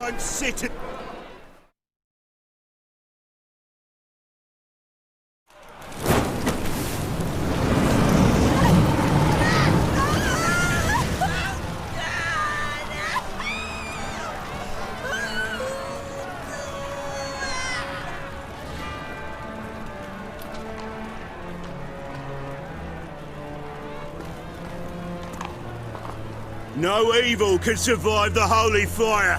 I'm sitting. No evil can survive the holy fire.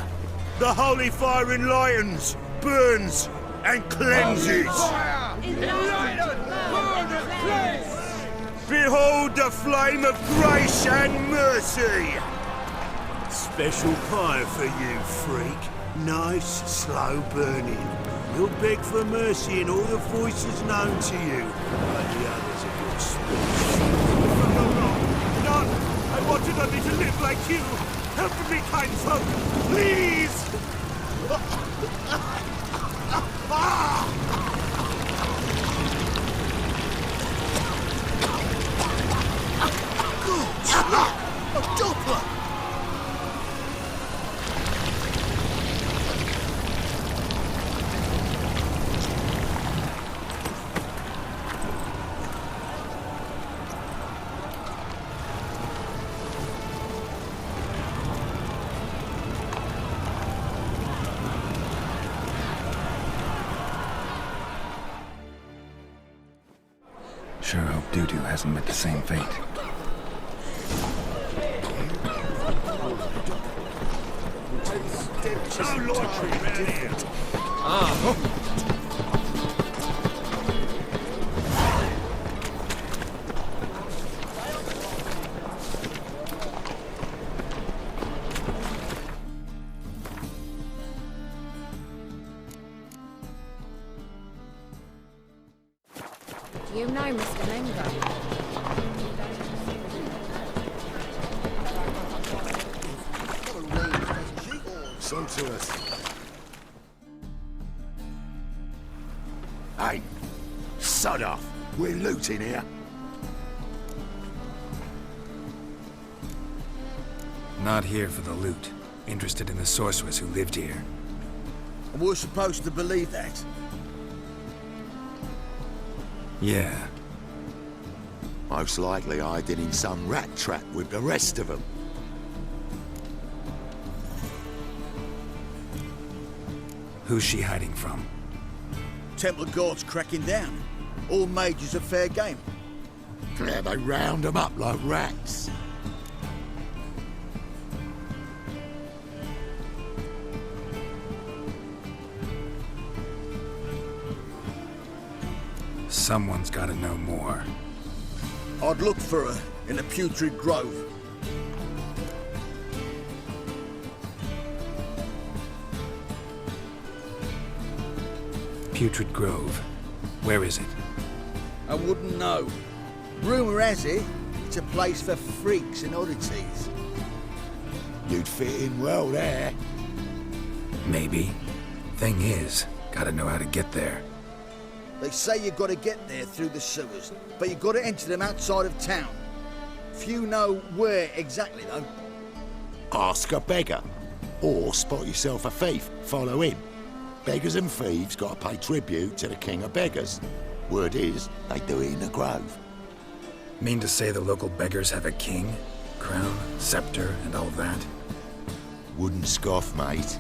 The holy fire enlightens, burns, and cleanses. Behold the flame of grace and mercy. Special fire for you, freak. Nice, slow burning. You'll beg for mercy in all the voices known to you, like the others of your species. No! I wanted only to live like you! Help me, kind folk! Please! A doppler! Sure hope Doo-Doo hasn't met the same fate. Do you know Mr. Mengo? Some to us. Hey, sod off. We're looting here. Not here for the loot. Interested in the sorceress who lived here. And we're supposed to believe that. Yeah. Most likely hiding in some rat trap with the rest of them. Who's she hiding from? Temple Guard's cracking down. All mages are fair game. Yeah, they round them up like rats. Someone's gotta know more. I'd look for her in the Putrid Grove. Putrid Grove. Where is it? I wouldn't know. Rumour has it, it's a place for freaks and oddities. You'd fit in well there. Maybe. Thing is, gotta know how to get there. They say you've got to get there through the sewers, but you've got to enter them outside of town. Few know where exactly, though. Ask a beggar. Or spot yourself a thief. Follow him. Beggars and thieves got to pay tribute to the king of beggars. Word is, they do it in the grove. Mean to say the local beggars have a king? Crown, scepter, and all that? Wouldn't scoff, mate.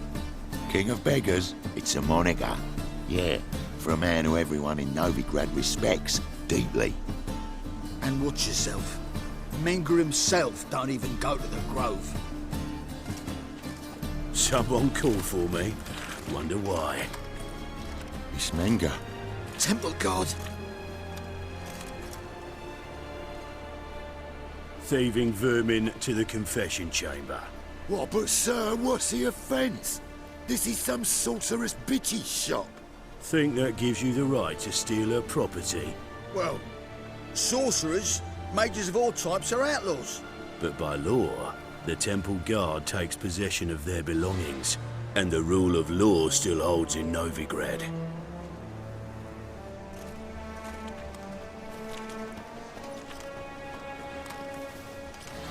King of beggars, it's a moniker. Yeah, for a man who everyone in Novigrad respects deeply. And watch yourself. Menga himself don't even go to the grove. Someone called for me. Wonder why. It's Menga. Temple Guard. Thieving vermin to the confession chamber. What, but sir, what's the offence? This is some sorceress bitchy shop. Think that gives you the right to steal her property? Well, sorcerers, mages of all types are outlaws. But by law, the temple guard takes possession of their belongings, and the rule of law still holds in Novigrad.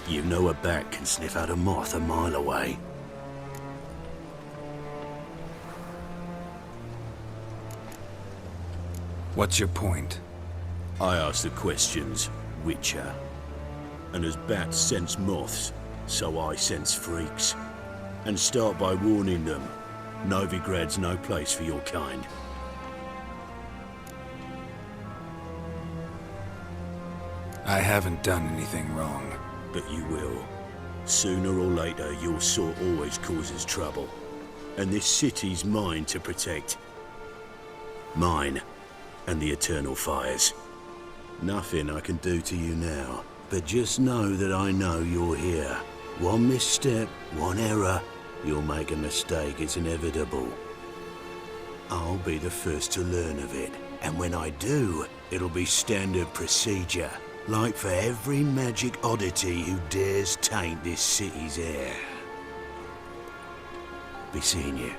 You know a bat can sniff out a moth a mile away. What's your point? I ask the questions, Witcher. And as bats sense moths, so I sense freaks. And start by warning them, Novigrad's no place for your kind. I haven't done anything wrong. But you will. Sooner or later, your sort always causes trouble. And this city's mine to protect. Mine. And the eternal fires. Nothing I can do to you now. But just know that I know you're here. One misstep, one error, you'll make a mistake, it's inevitable. I'll be the first to learn of it. And when I do, it'll be standard procedure. Like for every magic oddity who dares taint this city's air. Be seeing you.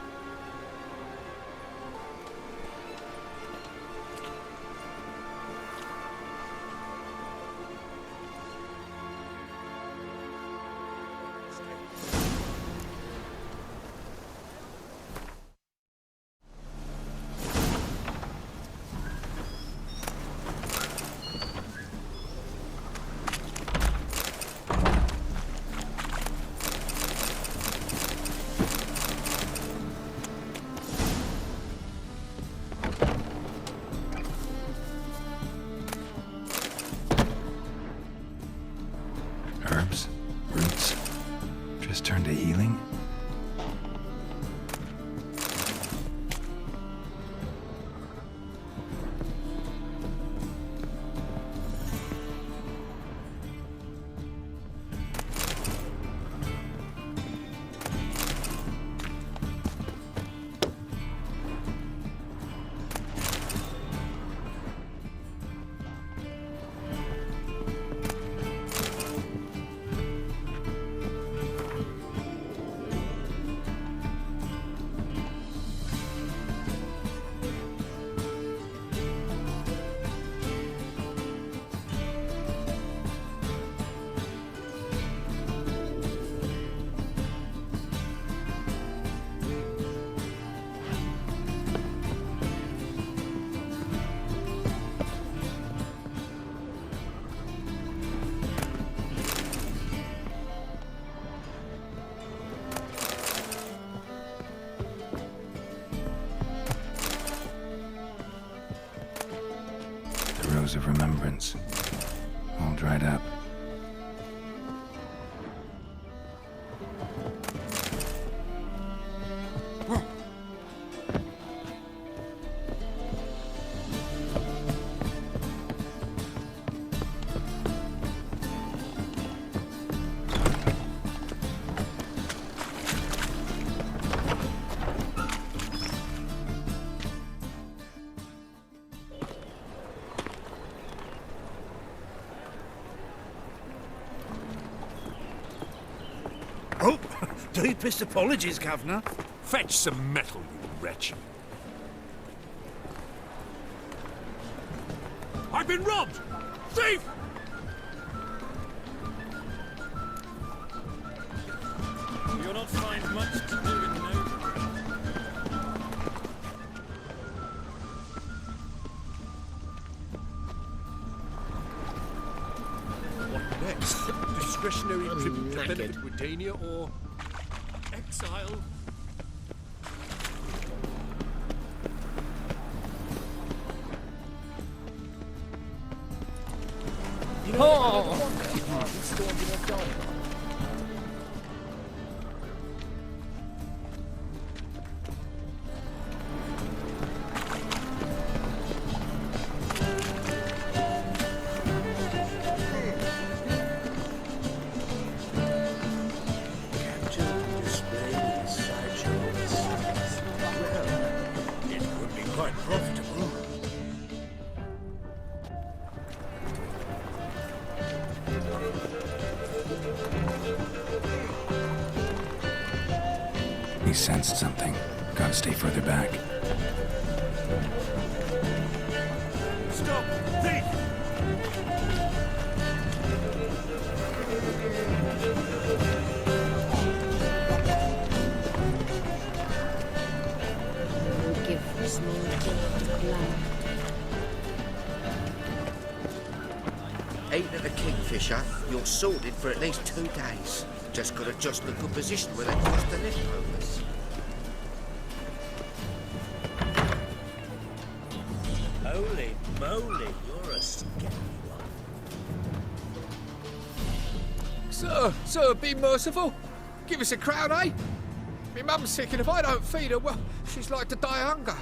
Herbs? Roots? Just turn to healing? Of remembrance, all dried up. Oh, deepest apologies, Governor. Fetch some metal, you wretch. I've been robbed! Thief! You'll not find much to do in Novigrad. What next? Discretionary tribute to benefit Britannia or exile? He sensed something. Gotta stay further back. Stop! Thief! Give us more blood. Fisher, you're sorted for at least 2 days. Just got to adjust the good position where they cross the lift rovers. Holy moly, you're a scary one. Sir, be merciful. Give us a crown, eh? My mum's sick, and if I don't feed her, well, she's like to die of hunger.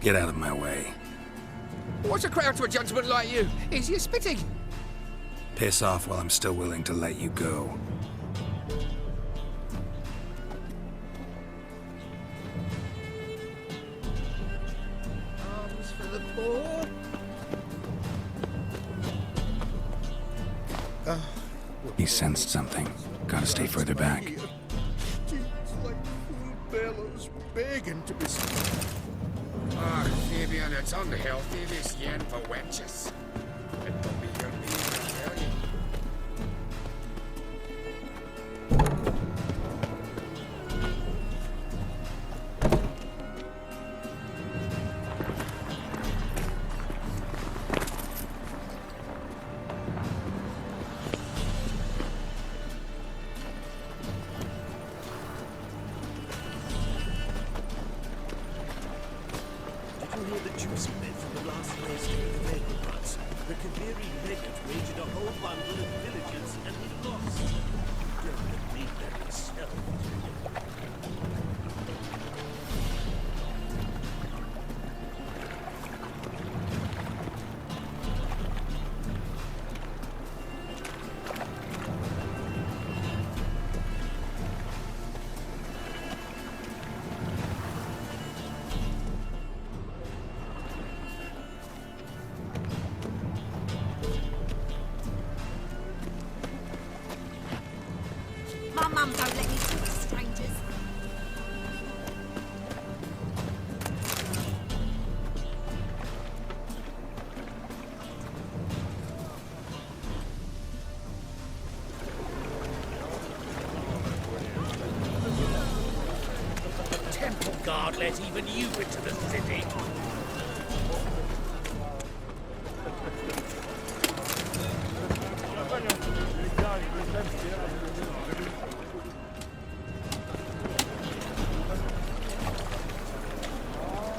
Get out of my way. What's a crown to a gentleman like you? Is he spitting? Piss off while I'm still willing to let you go. Arms for the poor. He sensed something. Gotta stay further back. It's like full bellows begging to be Ah, Fabian, it's unhealthy, this yen for wenches. It don't be your name, I tell you. Did you hear the juicy bit from the last race to the Vesemir? The Kaviri legate raided a whole bundle of villagers and he lost. Don't read that yourself. My mum don't let me talk to strangers. Temple guard let even you into the city.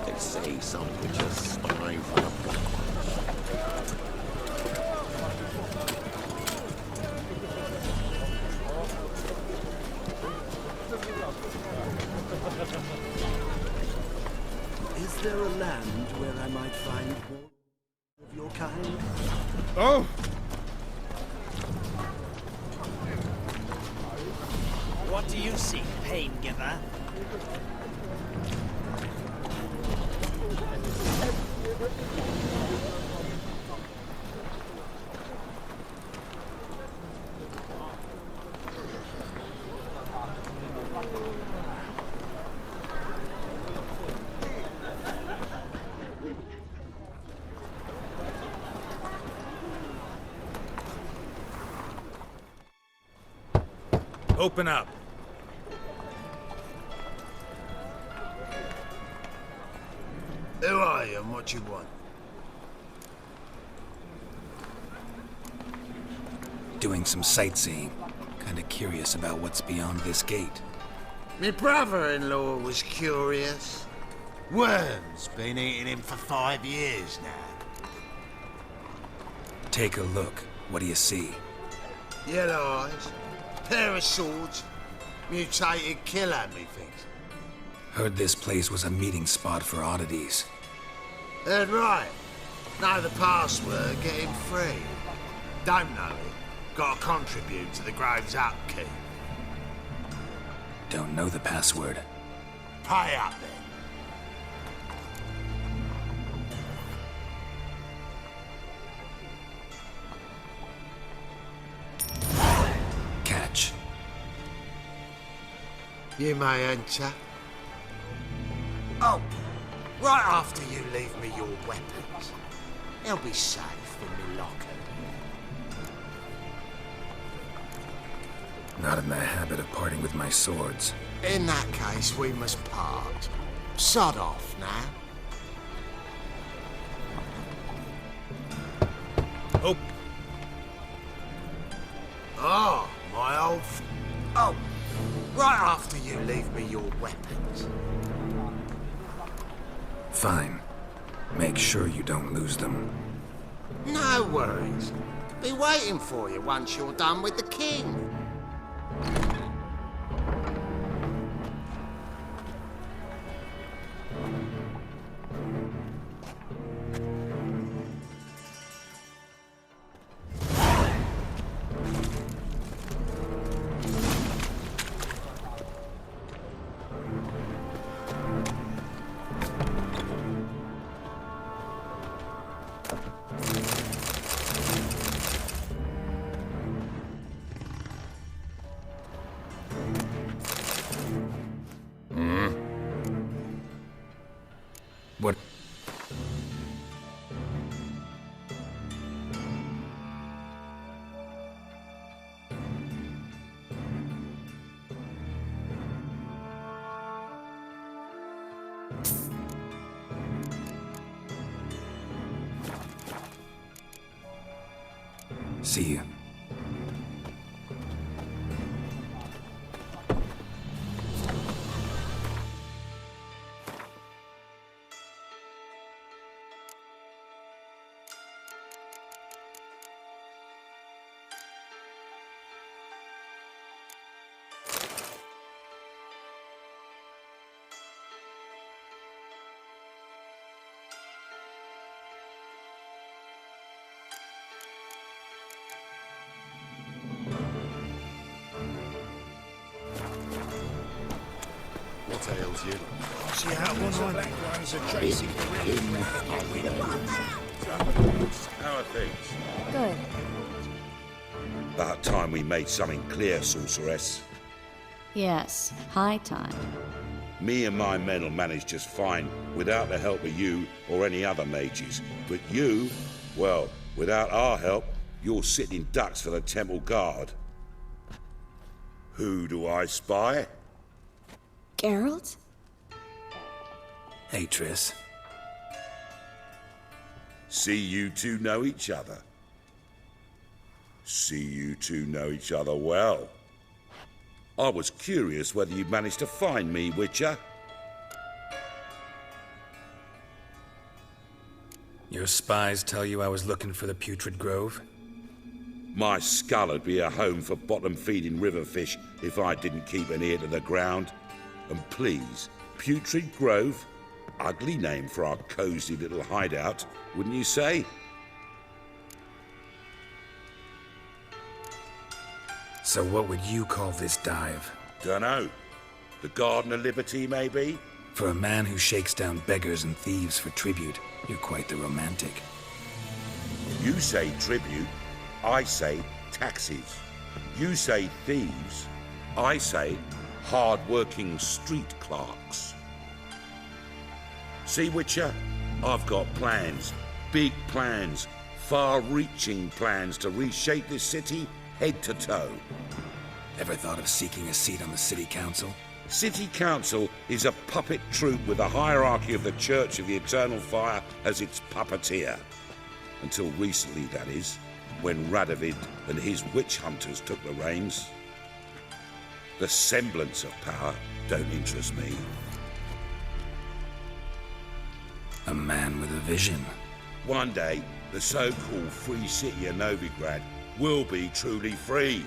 They say some witches spy for the black ones. Is there a land where I might find more of your kind? Oh! What do you seek, pain giver? Open up. Who are you and what you want? Doing some sightseeing. Kinda curious about what's beyond this gate. My brother-in-law was curious. Worms been eating him for 5 years now. Take a look. What do you see? Yellow eyes, pair of swords, mutated killer, methinks. Heard this place was a meeting spot for oddities. Heard right. Know the password, get him free. Don't know it. Gotta contribute to the Grove's upkeep. Don't know the password. Pay up then. Catch. You may enter. Oh, right after you leave me your weapons. They'll be safe in my locker. Not in the habit of parting with my swords. In that case, we must part. Sod off now. weapons. Fine. Make sure you don't lose them. No worries. Be waiting for you once you're done with the king. What? See you. What ails you? See how one line runs are chasing How are things? Good. About time we made something clear, sorceress. Yes, high time. Me and my men will manage just fine, without the help of you or any other mages. But you, well, without our help, you're sitting ducks for the temple guard. Who do I spy? Geralt? Hey, Triss. See you two know each other. See you two know each other well. I was curious whether you'd managed to find me, Witcher. Your spies tell you I was looking for the Putrid Grove? My skull would be a home for bottom-feeding river fish if I didn't keep an ear to the ground. And please, Putrid Grove? Ugly name for our cozy little hideout, wouldn't you say? So what would you call this dive? Dunno. The Garden of Liberty, maybe? For a man who shakes down beggars and thieves for tribute, you're quite the romantic. You say tribute, I say taxes. You say thieves, I say hard-working street clerks. See, Witcher? I've got plans. Big plans. Far-reaching plans to reshape this city head to toe. Ever thought of seeking a seat on the city council? City Council is a puppet troupe with the hierarchy of the Church of the Eternal Fire as its puppeteer. Until recently, that is, when Radovid and his witch hunters took the reins. The semblance of power don't interest me. A man with a vision. One day, the so-called free city of Novigrad will be truly free.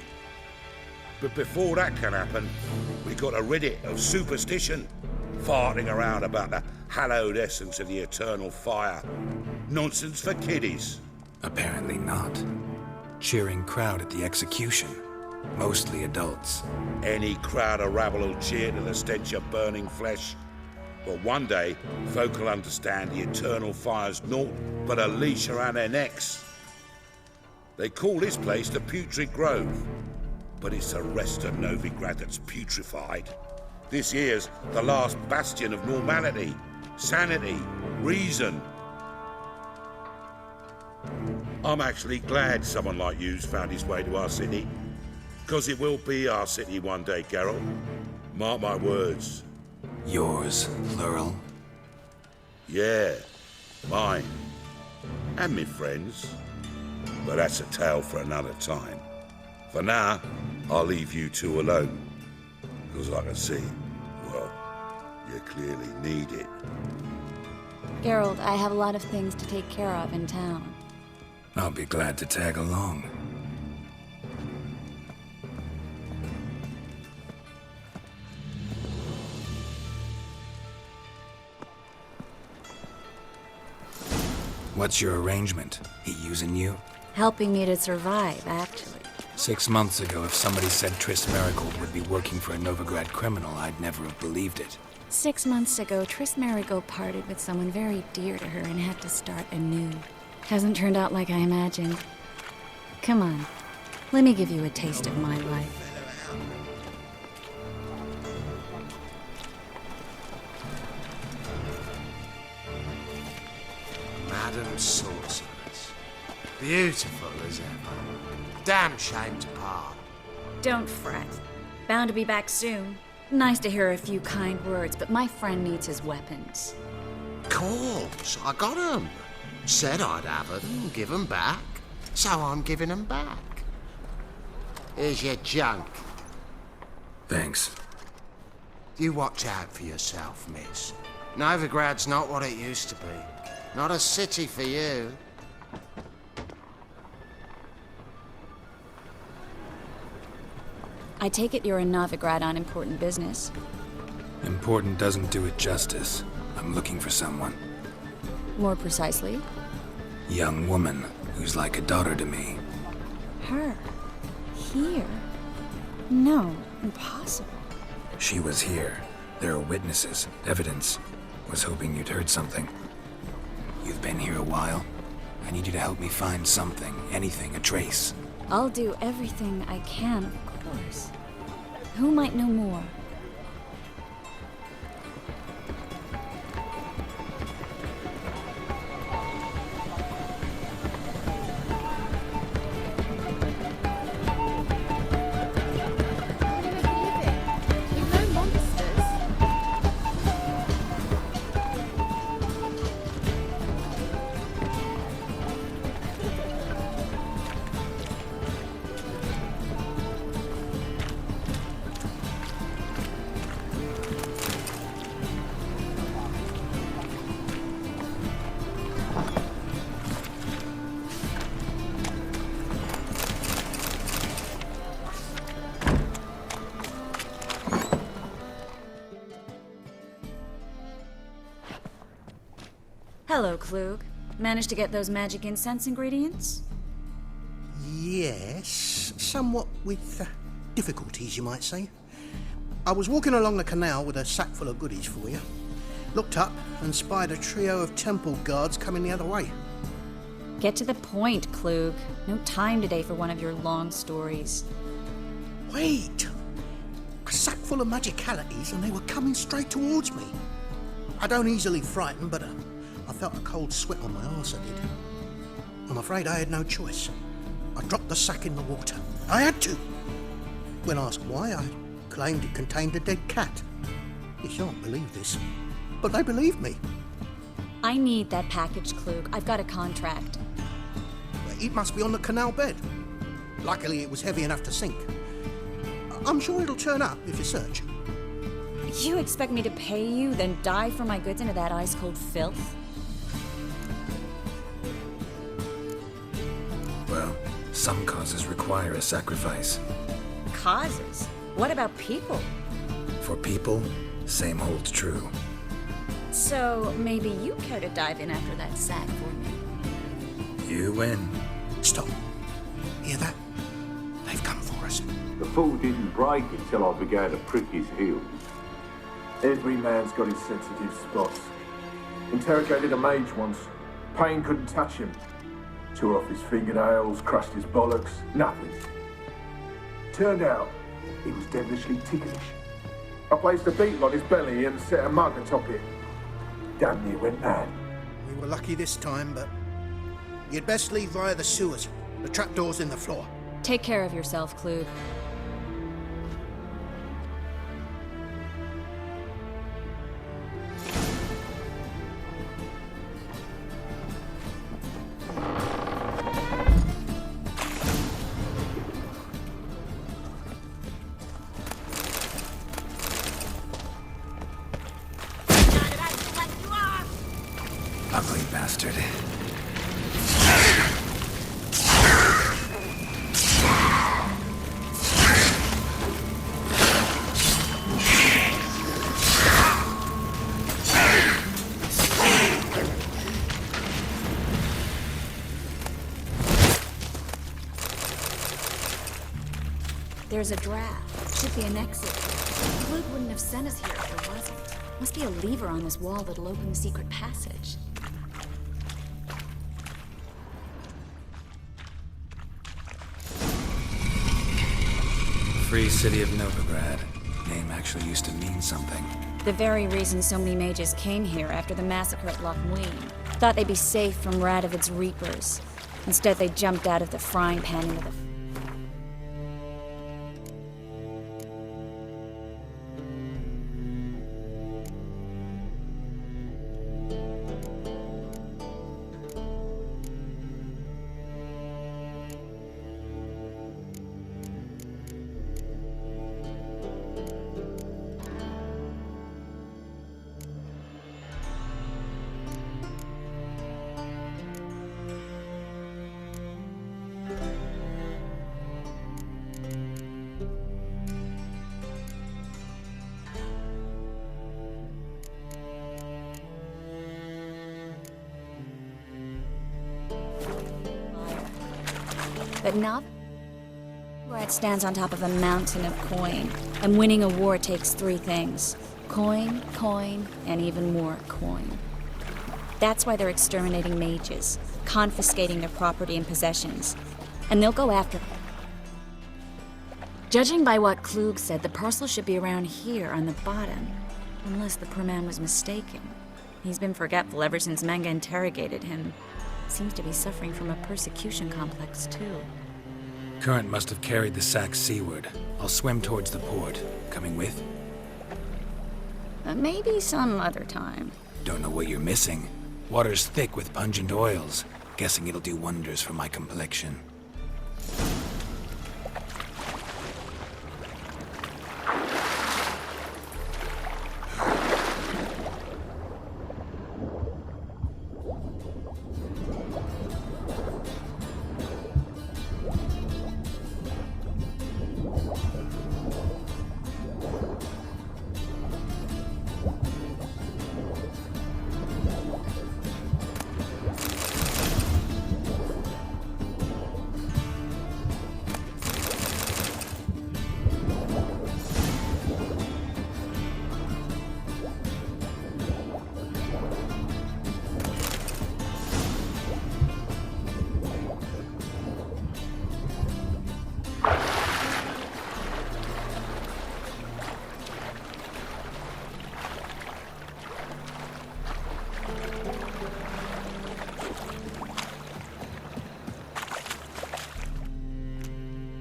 But before that can happen, we got to rid it of superstition, farting around about the hallowed essence of the eternal fire. Nonsense for kiddies. Apparently not. Cheering crowd at the execution. Mostly adults. Any crowd of rabble will cheer to the stench of burning flesh. But one day, folk will understand the eternal fire's naught but a leash around their necks. They call this place the Putrid Grove, but it's the rest of Novigrad that's putrefied. This here's the last bastion of normality, sanity, reason. I'm actually glad someone like you's found his way to our city, because it will be our city one day, Geralt. Mark my words. Yours, plural. Yeah, mine. And me friends. But that's a tale for another time. For now, I'll leave you two alone. Because I can see, well, clearly need it. Geralt, I have a lot of things to take care of in town. I'll be glad to tag along. What's your arrangement? He using you? Helping me to survive, actually. 6 months ago, if somebody said Triss Merigold would be working for a Novigrad criminal, I'd never have believed it. 6 months ago, Triss Merigold parted with someone very dear to her and had to start anew. Hasn't turned out like I imagined. Come on, let me give you a taste of my life. Madam Sorceress. Beautiful as ever. Damn shame to part. Don't fret. Bound to be back soon. Nice to hear a few kind words, but my friend needs his weapons. Course, I got 'em. Said I'd have 'em and give 'em back. So I'm giving 'em back. Here's your junk. Thanks. You watch out for yourself, miss. Novigrad's not what it used to be. Not a city for you. I take it you're in Novigrad on important business. Important doesn't do it justice. I'm looking for someone. More precisely? Young woman who's like a daughter to me. Her? Here? No, impossible. She was here. There are witnesses, evidence. Was hoping you'd heard something. You've been here a while. I need you to help me find something, anything, a trace. I'll do everything I can, of course. Who might know more? Hello, Klug. Managed to get those magic incense ingredients? Yes, somewhat with difficulties, you might say. I was walking along the canal with a sack full of goodies for you. Looked up and spied a trio of temple guards coming the other way. Get to the point, Klug. No time today for one of your long stories. Wait! A sack full of magicalities and they were coming straight towards me. I don't easily frighten, but I felt a cold sweat on my arse, I did. I'm afraid I had no choice. I dropped the sack in the water. I had to. When asked why, I claimed it contained a dead cat. You shan't believe this, but they believed me. I need that package, Klug. I've got a contract. It must be on the canal bed. Luckily, it was heavy enough to sink. I'm sure it'll turn up if you search. You expect me to pay you, then dive for my goods into that ice-cold filth? Well, some causes require a sacrifice. Causes? What about people? For people, same holds true. So maybe you care to dive in after that sack for me? You win. Stop. Hear that? They've come for us. The fool didn't break until I began to prick his heels. Every man's got his sensitive spots. Interrogated a mage once. Pain couldn't touch him. Tore off his fingernails, crushed his bollocks, nothing. Turned out, he was devilishly ticklish. I placed a beetle on his belly and set a mug atop it. Damn near went mad. We were lucky this time, but you'd best leave via the sewers. The trapdoor's in the floor. Take care of yourself, Klug. There's a draft. Should be an exit. Klug wouldn't have sent us here if there wasn't. Must be a lever on this wall that'll open the secret passage. Free city of Novigrad. Name actually used to mean something. The very reason so many mages came here after the massacre at Loch Ween. Thought they'd be safe from Radovid's reapers. Instead, they jumped out of the frying pan into the... But Novigrad stands on top of a mountain of coin, and winning a war takes three things. Coin, coin, and even more coin. That's why they're exterminating mages, confiscating their property and possessions. And they'll go after them. Judging by what Klug said, the parcel should be around here on the bottom. Unless the poor man was mistaken. He's been forgetful ever since Manga interrogated him. Seems to be suffering from a persecution complex, too. Current must have carried the sack seaward. I'll swim towards the port. Coming with? Maybe some other time. Don't know what you're missing. Water's thick with pungent oils. Guessing it'll do wonders for my complexion.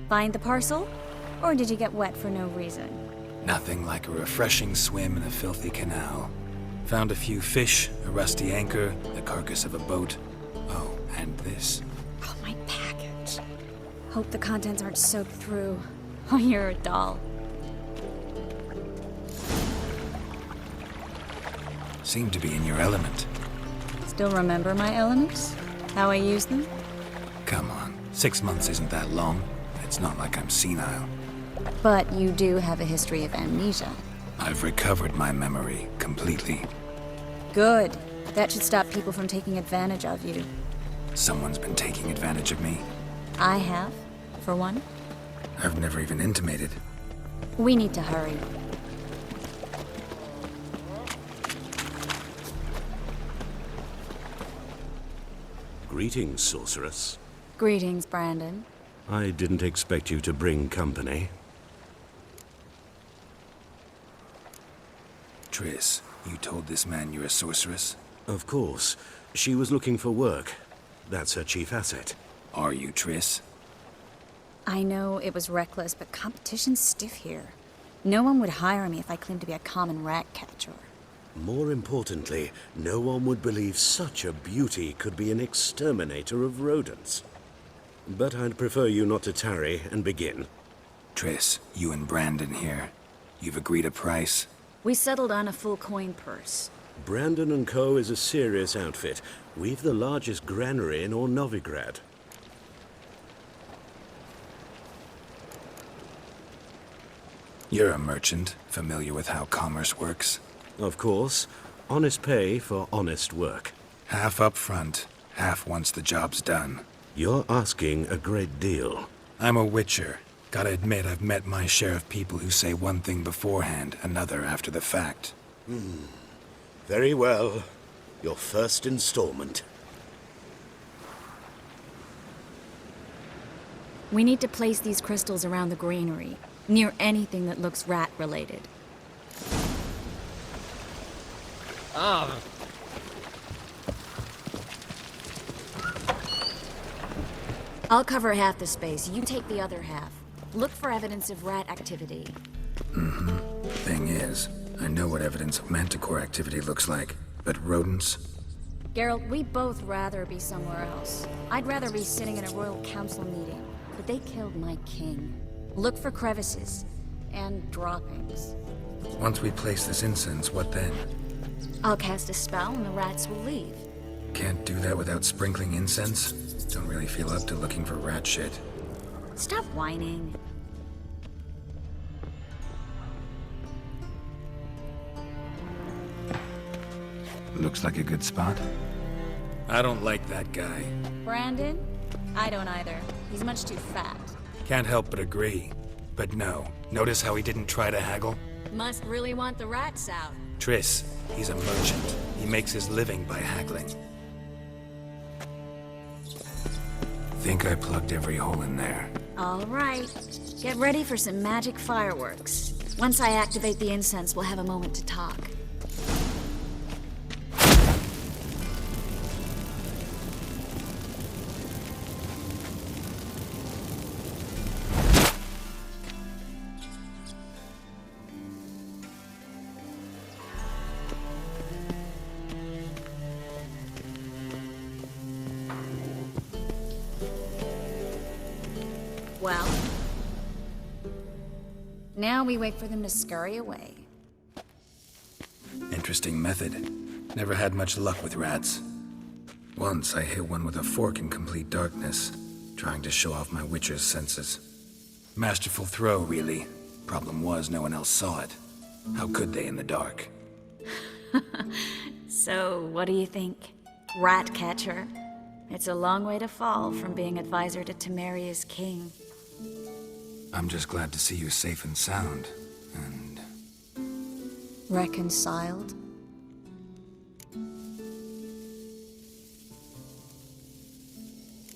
Find the parcel? Or did you get wet for no reason? Nothing like a refreshing swim in a filthy canal. Found a few fish, a rusty anchor, the carcass of a boat. Oh, and this. Oh, my package. Hope the contents aren't soaked through. Oh, you're a doll. Seem to be in your element. Still remember my elements? How I use them? Come on, 6 months isn't that long. It's not like I'm senile. But you do have a history of amnesia. I've recovered my memory completely. Good. That should stop people from taking advantage of you. Someone's been taking advantage of me. I have, for one. I've never even intimated. We need to hurry. Greetings, sorceress. Greetings, Brandon. I didn't expect you to bring company. Triss, you told this man you're a sorceress? Of course. She was looking for work. That's her chief asset. Are you, Triss? I know it was reckless, but competition's stiff here. No one would hire me if I claimed to be a common rat catcher. More importantly, no one would believe such a beauty could be an exterminator of rodents. But I'd prefer you not to tarry and begin. Triss, you and Brandon here. You've agreed a price? We settled on a full coin purse. Brandon & Co. is a serious outfit. We've the largest granary in all Novigrad. You're a merchant, familiar with how commerce works? Of course. Honest pay for honest work. Half up front, half once the job's done. You're asking a great deal. I'm a witcher. Gotta admit, I've met my share of people who say one thing beforehand, another after the fact. Very well. Your first installment. We need to place these crystals around the granary, near anything that looks rat-related. I'll cover half the space, you take the other half. Look for evidence of rat activity. Thing is, I know what evidence of manticore activity looks like, but rodents? Geralt, we'd both rather be somewhere else. I'd rather be sitting in a royal council meeting, but they killed my king. Look for crevices and droppings. Once we place this incense, what then? I'll cast a spell and the rats will leave. Can't do that without sprinkling incense? Don't really feel up to looking for rat shit. Stop whining. Looks like a good spot. I don't like that guy. Brandon? I don't either. He's much too fat. Can't help but agree. But no, notice how he didn't try to haggle? Must really want the rats out. Triss, he's a merchant. He makes his living by haggling. Think I plugged every hole in there. All right. Get ready for some magic fireworks. Once I activate the incense, we'll have a moment to talk. Well, now we wait for them to scurry away. Interesting method. Never had much luck with rats. Once I hit one with a fork in complete darkness, trying to show off my witcher's senses. Masterful throw, really. Problem was, no one else saw it. How could they in the dark? So, what do you think? Rat catcher? It's a long way to fall from being advisor to Temeria's king. I'm just glad to see you safe and sound, and... Reconciled?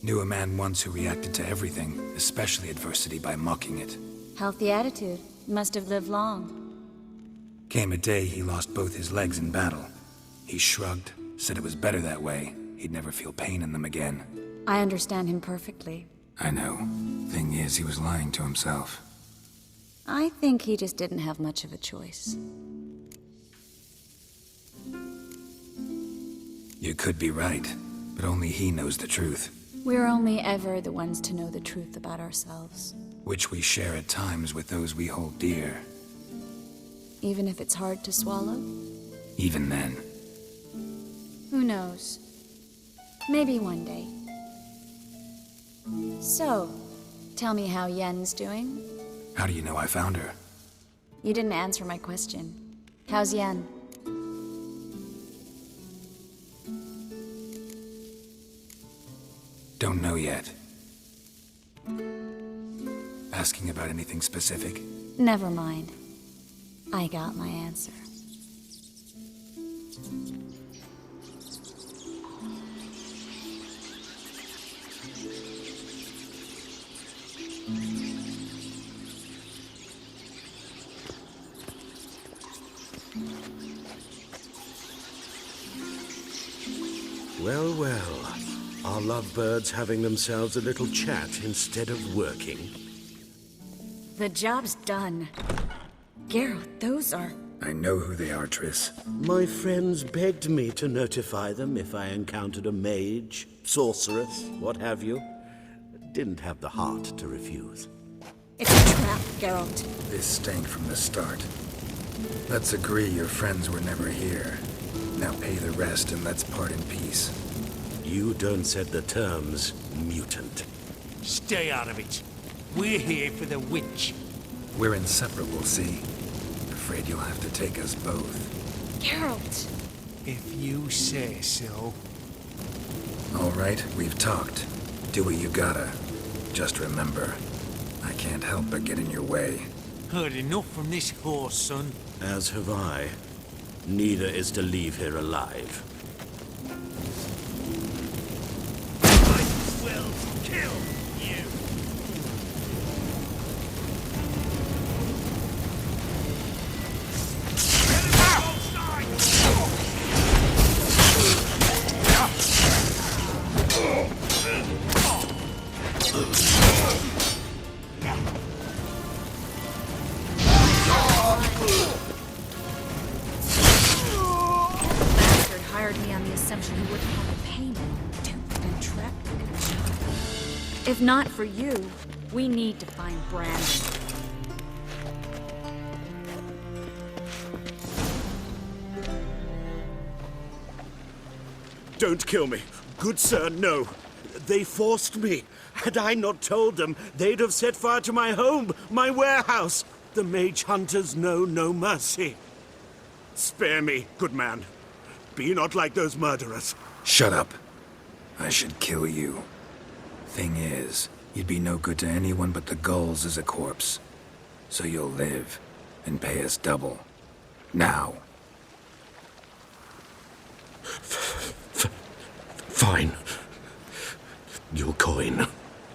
Knew a man once who reacted to everything, especially adversity, by mocking it. Healthy attitude. Must have lived long. Came a day he lost both his legs in battle. He shrugged, said it was better that way. He'd never feel pain in them again. I understand him perfectly. I know. Thing is, he was lying to himself. I think he just didn't have much of a choice. You could be right, but only he knows the truth. We're only ever the ones to know the truth about ourselves. Which we share at times with those we hold dear. Even if it's hard to swallow? Even then. Who knows? Maybe one day. So, tell me how Yen's doing? How do you know I found her? You didn't answer my question. How's Yen? Don't know yet. Asking about anything specific? Never mind. I got my answer. Well, well. Are lovebirds having themselves a little chat instead of working? The job's done. Geralt, those are... I know who they are, Triss. My friends begged me to notify them if I encountered a mage, sorceress, what have you. Didn't have the heart to refuse. It's a trap, Geralt. This stank from the start. Let's agree your friends were never here. Now pay the rest and let's part in peace. You don't set the terms, mutant. Stay out of it. We're here for the witch. We're inseparable, see? Afraid you'll have to take us both. Geralt! If you say so. All right, we've talked. Do what you gotta. Just remember, I can't help but get in your way. Heard enough from this horse, son. As have I. Neither is to leave here alive. Might as well kill you. If not for you, we need to find Brandon. Don't kill me. Good sir, no. They forced me. Had I not told them, they'd have set fire to my home, my warehouse. The mage hunters know no mercy. Spare me, good man. Be not like those murderers. Shut up. I should kill you. Thing is, you'd be no good to anyone but the gulls as a corpse. So you'll live and pay us double. Now. Fine. Your coin.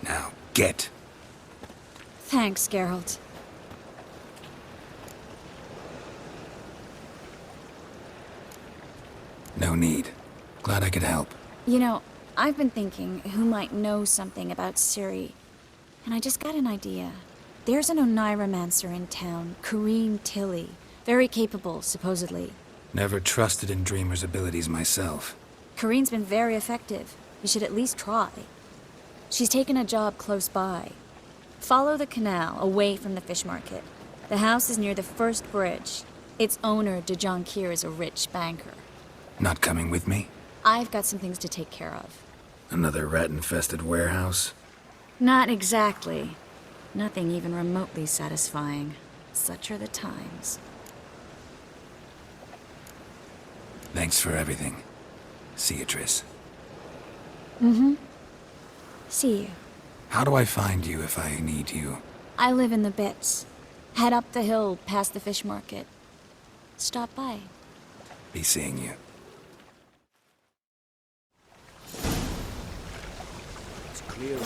Now, get. Thanks, Geralt. No need. Glad I could help. You know, I've been thinking who might know something about Ciri, and I just got an idea. There's an Oneiromancer in town, Corrine Tilly. Very capable, supposedly. Never trusted in Dreamer's abilities myself. Corrine's been very effective. You should at least try. She's taken a job close by. Follow the canal, away from the fish market. The house is near the first bridge. Its owner, de Jonquier, is a rich banker. Not coming with me? I've got some things to take care of. Another rat-infested warehouse? Not exactly. Nothing even remotely satisfying. Such are the times. Thanks for everything. See you, Triss. Mm-hmm. See you. How do I find you if I need you? I live in the Bits. Head up the hill past the fish market. Stop by. Be seeing you. It's clear.